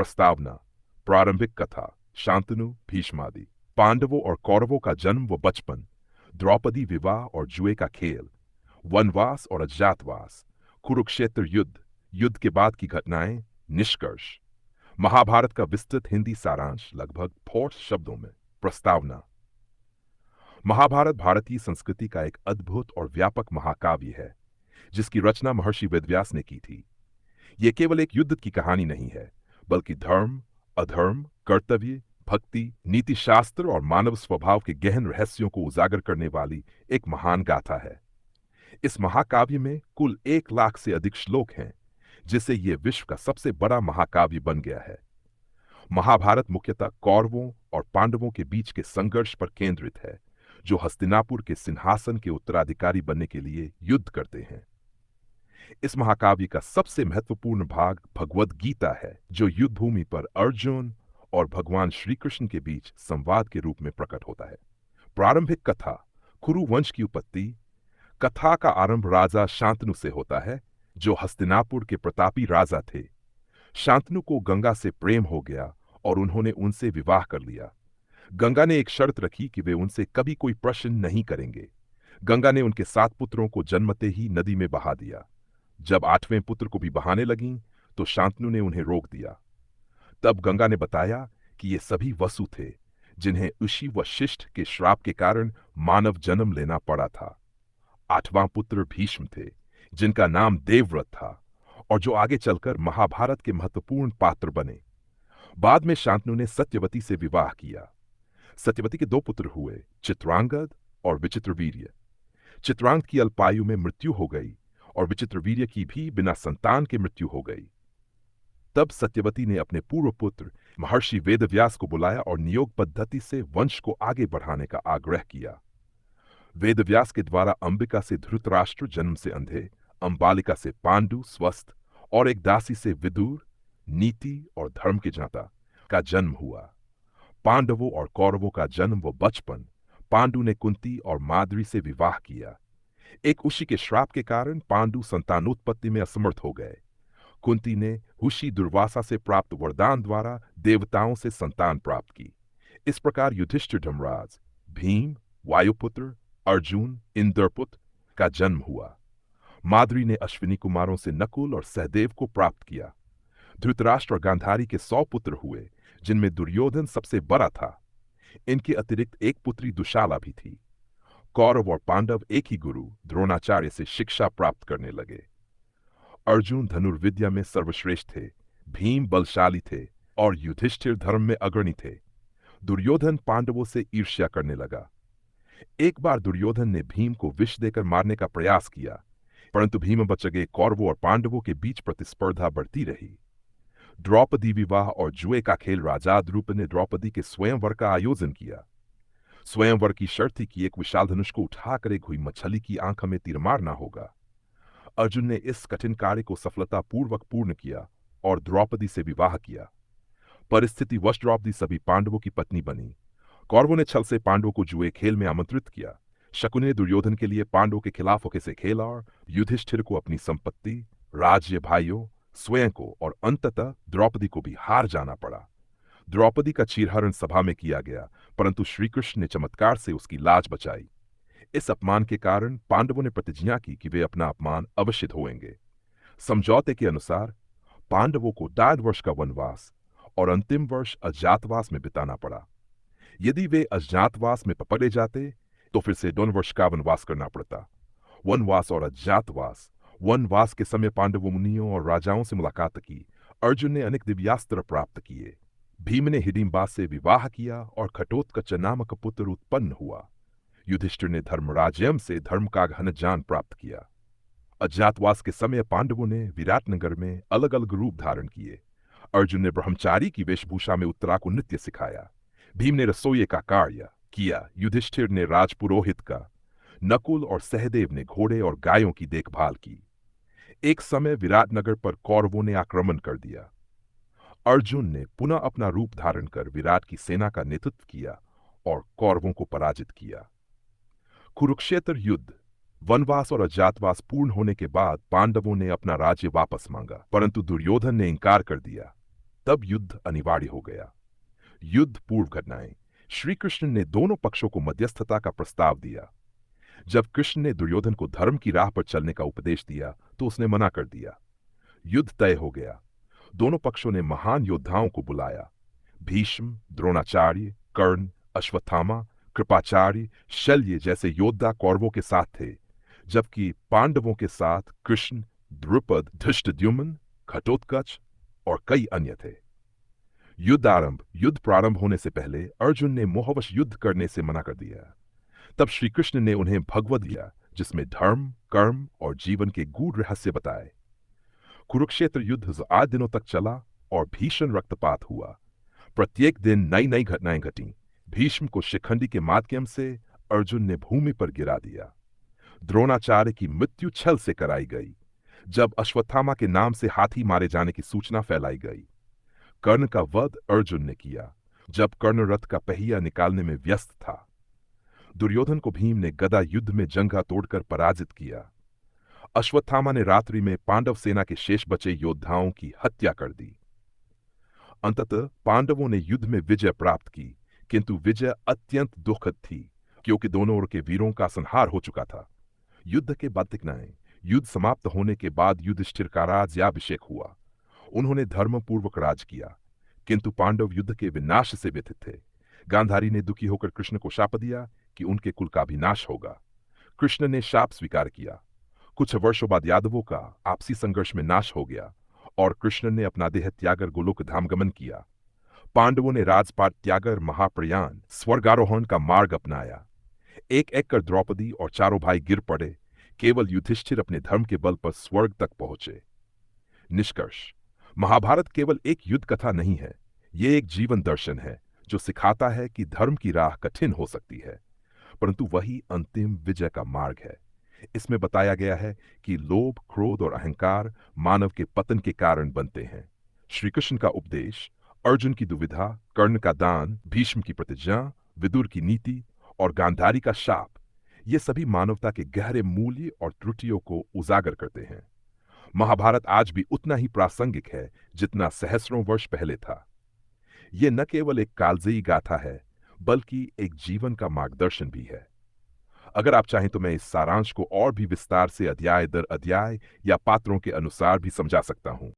प्रस्तावना, प्रारंभिक कथा, शांतनु, भीष्मादि। पांडवों और कौरवों का जन्म व बचपन, द्रौपदी विवाह और जुए का खेल, वनवास और अज्ञातवास, कुरुक्षेत्र युद्ध, युद्ध के बाद की घटनाएं, निष्कर्ष। महाभारत का विस्तृत हिंदी सारांश लगभग 40 शब्दों में। प्रस्तावना। महाभारत भारतीय संस्कृति का एक अद्भुत और व्यापक महाकाव्य है जिसकी रचना महर्षि वेदव्यास ने की थी। यह केवल एक युद्ध की कहानी नहीं है, बल्कि धर्म, अधर्म, कर्तव्य, भक्ति, नीति शास्त्र और मानव स्वभाव के गहन रहस्यों को उजागर करने वाली एक महान गाथा है। इस महाकाव्य में कुल 1 लाख से अधिक श्लोक हैं, जिससे यह विश्व का सबसे बड़ा महाकाव्य बन गया है। महाभारत मुख्यतः कौरवों और पांडवों के बीच के संघर्ष पर केंद्रित है, जो हस्तिनापुर के सिंहासन के उत्तराधिकारी बनने के लिए युद्ध करते हैं। इस महाकाव्य का सबसे महत्वपूर्ण भाग भगवद गीता है, जो युद्ध भूमि पर अर्जुन और भगवान श्री कृष्ण के बीच संवाद के रूप में प्रकट होता है। प्रारंभिक कथा, कुरु वंश की उत्पत्ति। कथा का आरंभ राजा शांतनु से होता है, जो हस्तिनापुर के प्रतापी राजा थे। शांतनु को गंगा से प्रेम हो गया और उन्होंने उनसे विवाह कर लिया। गंगा ने एक शर्त रखी कि वे उनसे कभी कोई प्रश्न नहीं करेंगे। गंगा ने उनके 7 पुत्रों को जन्मते ही नदी में बहा दिया। जब 8वें पुत्र को भी बहाने लगीं, तो शांतनु ने उन्हें रोक दिया। तब गंगा ने बताया कि ये सभी वसु थे, जिन्हें ऋषि वशिष्ठ के श्राप के कारण मानव जन्म लेना पड़ा था। 8वां पुत्र भीष्म थे, जिनका नाम देवव्रत था और जो आगे चलकर महाभारत के महत्वपूर्ण पात्र बने। बाद में शांतनु ने सत्यवती से विवाह किया। सत्यवती के 2 पुत्र हुए, चित्रांगद और विचित्रवीर्य। चित्रांगद की अल्पायु में मृत्यु हो गई और विचित्रवीर्य की भी बिना संतान के मृत्यु हो गई। तब सत्यवती ने अपने पूर्व पुत्र महर्षि वेदव्यास को बुलाया और नियोग पद्धति से वंश को आगे बढ़ाने का आग्रह किया। वेदव्यास के द्वारा अंबिका से धृतराष्ट्र जन्म से अंधे, अंबालिका से पांडु स्वस्थ और एक दासी से विदुर नीति और धर्म के ज्ञाता का जन्म हुआ। पांडवों और कौरवों का जन्म व बचपन। पांडु ने कुंती और माद्री से विवाह किया। एक ऋषि के श्राप के कारण पांडु संतानोत्पत्ति में असमर्थ हो गए। कुंती ने ऋषि दुर्वासा से प्राप्त वरदान द्वारा देवताओं से संतान प्राप्त की। इस प्रकार युधिष्ठिर धर्मराज, भीम, वायुपुत्र, अर्जुन, इंद्रपुत्र का जन्म हुआ। माद्री ने अश्विनी कुमारों से नकुल और सहदेव को प्राप्त किया। धृतराष्ट्र और गांधारी के 100 पुत्र हुए, जिनमें दुर्योधन सबसे बड़ा था। इनके अतिरिक्त एक पुत्री दुशाला भी थी। कौरव और पांडव एक ही गुरु द्रोणाचार्य से शिक्षा प्राप्त करने लगे। अर्जुन धनुर्विद्या में सर्वश्रेष्ठ थे, भीम बलशाली थे और युधिष्ठिर धर्म में अग्रणी थे। दुर्योधन पांडवों से ईर्ष्या करने लगा। एक बार दुर्योधन ने भीम को विष देकर मारने का प्रयास किया, परंतु भीम बच गए। कौरवों और पांडवों के बीच प्रतिस्पर्धा बढ़ती रही। द्रौपदी विवाह और जुए का खेल। राजा द्रुपद ने द्रौपदी के स्वयंवर का आयोजन किया। स्वयंवर की शर्त थी कि एक विशाल धनुष को उठाकर एक हुई मछली की आंख में तीर मारना होगा। अर्जुन ने इस कठिन कार्य को सफलतापूर्वक पूर्ण किया और द्रौपदी से विवाह किया। परिस्थितिवश द्रौपदी सभी पांडवों की पत्नी बनी। कौरवों ने छल से पांडवों को जुए खेल में आमंत्रित किया। शकुनि ने दुर्योधन के लिए पांडवों के खिलाफ होके से खेला और युधिष्ठिर को अपनी संपत्ति, राज्य, भाइयों, स्वयं को और अंततः द्रौपदी को भी हार जाना पड़ा। द्रौपदी का चीरहरण सभा में किया गया, परंतु श्रीकृष्ण ने चमत्कार से उसकी लाज बचाई। इस अपमान के कारण पांडवों ने प्रतिज्ञा की कि वे अपना अपमान अवश्य ढोएंगे। समझौते के अनुसार पांडवों को 1.5 वर्ष का वनवास और अंतिम वर्ष अज्ञातवास में बिताना पड़ा। यदि वे अज्ञातवास में पकड़े जाते तो फिर से 2 वर्ष का वनवास करना पड़ता। वनवास और अज्ञातवास। वनवास के समय पांडवों, मुनियों और राजाओं से मुलाकात की। अर्जुन ने अनेक दिव्यास्त्र प्राप्त किए। भीम ने हिडिंबा से विवाह किया और घटोत्कच नामक पुत्र उत्पन्न हुआ। युधिष्ठिर ने धर्मराज्यम से धर्म का घन ज्ञान प्राप्त किया। अज्ञातवास के समय पांडवों ने विराटनगर में अलग अलग रूप धारण किए। अर्जुन ने ब्रह्मचारी की वेशभूषा में उत्तरा को नृत्य सिखाया। भीम ने रसोई का कार्य किया। युधिष्ठिर ने राजपुरोहित का। नकुल और सहदेव ने घोड़े और गायों की देखभाल की। एक समय विराटनगर पर कौरवों ने आक्रमण कर दिया। अर्जुन ने पुनः अपना रूप धारण कर विराट की सेना का नेतृत्व किया और कौरवों को पराजित किया। कुरुक्षेत्र युद्ध। वनवास और अज्ञातवास पूर्ण होने के बाद पांडवों ने अपना राज्य वापस मांगा, परंतु दुर्योधन ने इंकार कर दिया। तब युद्ध अनिवार्य हो गया। युद्ध पूर्व घटनाएं। श्री कृष्ण ने दोनों पक्षों को मध्यस्थता का प्रस्ताव दिया। जब कृष्ण ने दुर्योधन को धर्म की राह पर चलने का उपदेश दिया तो उसने मना कर दिया। युद्ध तय हो गया। दोनों पक्षों ने महान योद्धाओं को बुलाया। भीष्म, द्रोणाचार्य, कर्ण, अश्वत्थामा, कृपाचार्य, शल्य जैसे योद्धा कौरवों के साथ थे, जबकि पांडवों के साथ कृष्ण, द्रुपद, धृष्टद्युम्न, घटोत्कच और कई अन्य थे। युद्ध प्रारंभ होने से पहले अर्जुन ने मोहवश युद्ध करने से मना कर दिया। तब श्री कृष्ण ने उन्हें भगवत दिया, जिसमें धर्म, कर्म और जीवन के गूढ़ रहस्य बताए। कुरुक्षेत्र युद्ध 8 दिनों तक चला और भीषण रक्तपात हुआ। प्रत्येक दिन नई नई घटनाएं घटीं। भीष्म को शिखंडी के माध्यम से अर्जुन ने भूमि पर गिरा दिया। द्रोणाचार्य की मृत्यु छल से कराई गई जब अश्वत्थामा के नाम से हाथी मारे जाने की सूचना फैलाई गई। कर्ण का वध अर्जुन ने किया जब कर्ण रथ का पहिया निकालने में व्यस्त था। दुर्योधन को भीम ने गदा युद्ध में जंघा तोड़कर पराजित किया। अश्वत्थामा ने रात्रि में पांडव सेना के शेष बचे योद्धाओं की हत्या कर दी। अंततः पांडवों ने युद्ध में विजय प्राप्त की, किंतु विजय अत्यंत दुखद थी क्योंकि दोनों ओर के वीरों का संहार हो चुका था। युद्ध के बाद दिखनाएं। युद्ध समाप्त होने के बाद युधिष्ठिर का राज्याभिषेक हुआ। उन्होंने धर्मपूर्वक राज किया, किंतु पांडव युद्ध के विनाश से व्यथित थे। गांधारी ने दुखी होकर कृष्ण को शाप दिया कि उनके कुल का भी नाश होगा। कृष्ण ने शाप स्वीकार किया। कुछ वर्षों बाद यादवों का आपसी संघर्ष में नाश हो गया और कृष्ण ने अपना देह त्यागर गोलोक धाम गमन किया। पांडवों ने राजपाट त्यागर महाप्रयाण स्वर्गारोहण का मार्ग अपनाया। एक एक कर द्रौपदी और चारों भाई गिर पड़े। केवल युधिष्ठिर अपने धर्म के बल पर स्वर्ग तक पहुंचे। निष्कर्ष। महाभारत केवल एक युद्ध कथा नहीं है, ये एक जीवन दर्शन है जो सिखाता है कि धर्म की राह कठिन हो सकती है, परंतु वही अंतिम विजय का मार्ग है। इसमें बताया गया है कि लोभ, क्रोध और अहंकार मानव के पतन के कारण बनते हैं। श्री कृष्ण का उपदेश, अर्जुन की दुविधा, कर्ण का दान, भीष्म की प्रतिज्ञा, विदुर की नीति और गांधारी का शाप, ये सभी मानवता के गहरे मूल्य और त्रुटियों को उजागर करते हैं। महाभारत आज भी उतना ही प्रासंगिक है जितना सहस्रों वर्ष पहले था। ये न केवल एक कालजयी गाथा है, बल्कि एक जीवन का मार्गदर्शन भी है। अगर आप चाहें तो मैं इस सारांश को और भी विस्तार से अध्याय दर अध्याय या पात्रों के अनुसार भी समझा सकता हूं।